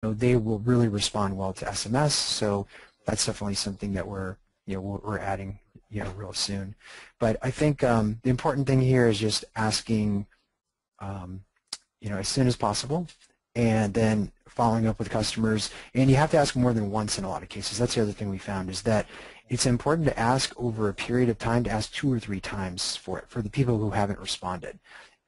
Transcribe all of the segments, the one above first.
they will really respond well to SMS. So that's definitely something that we're adding real soon. But I think the important thing here is just asking as soon as possible, and then following up with customers. And you have to ask more than once in a lot of cases. That's the other thing we found, is that it's important to ask over a period of time, to ask 2 or 3 times for the people who haven't responded.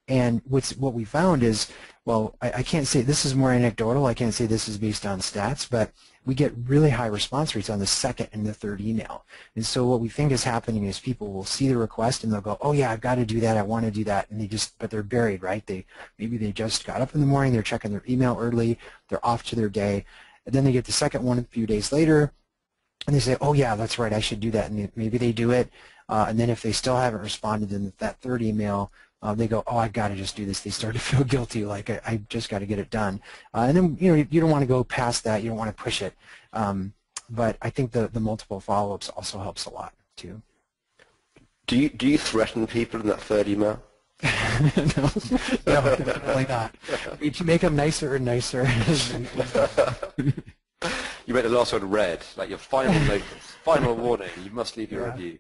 And what we found is, well, I can't say, this is more anecdotal, I can't say this is based on stats, but we get really high response rates on the second and the third email. And so what we think is happening is people will see the request and they'll go, oh yeah, I've got to do that, I want to do that, and but they're buried, right? Maybe they just got up in the morning, they're checking their email early, they're off to their day, and then they get the second one a few days later, and they say, oh yeah, that's right, I should do that, and maybe they do it, and then if they still haven't responded in that third email, they go, oh, I've got to just do this. They start to feel guilty, like I just got to get it done. And then you don't want to go past that. You don't want to push it. But I think the multiple follow-ups also helps a lot too. Do you threaten people in that third email? No, definitely not. You make them nicer and nicer. You make the last one red, like your final notice, final warning. You must leave your review.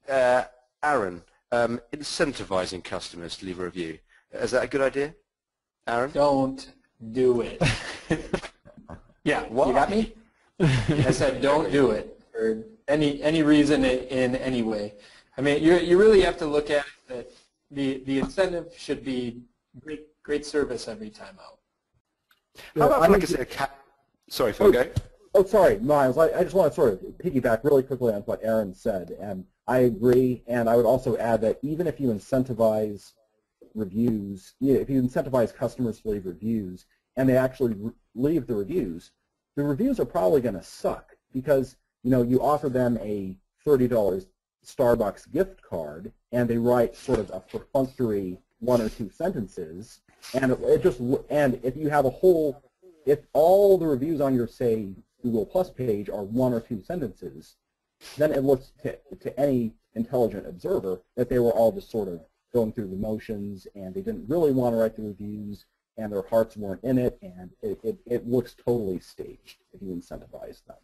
Aaron. Incentivizing customers to leave a review. Is that a good idea, Aaron? Don't do it. Yeah, why? You got me? I said don't do it for any reason in any way. I mean, you really have to look at it that the incentive should be great service every time out. How about like a cat? Sorry, Phil, go. Oh, sorry, Miles. I just want to sort of piggyback really quickly on what Aaron said, and I agree. And I would also add that even if you incentivize reviews, if you incentivize customers to leave reviews, and they actually leave the reviews are probably going to suck because you offer them a $30 Starbucks gift card, and they write sort of a perfunctory 1 or 2 sentences, and if you have if all the reviews on your, say, Google Plus page are 1 or 2 sentences, then it looks to any intelligent observer that they were all just sort of going through the motions and they didn't really want to write the reviews and their hearts weren't in it, and it looks totally staged if you incentivize them.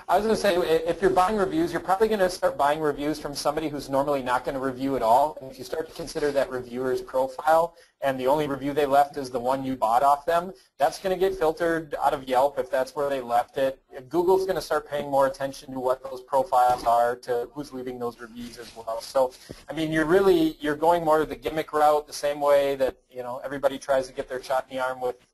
I was going to say, if you're buying reviews, you're probably going to start buying reviews from somebody who's normally not going to review at all. And if you start to consider that reviewer's profile and the only review they left is the one you bought off them, that's going to get filtered out of Yelp if that's where they left it. Google's going to start paying more attention to what those profiles are, to who's leaving those reviews as well. So, I mean, you're going more the gimmick route, the same way that everybody tries to get their shot in the arm with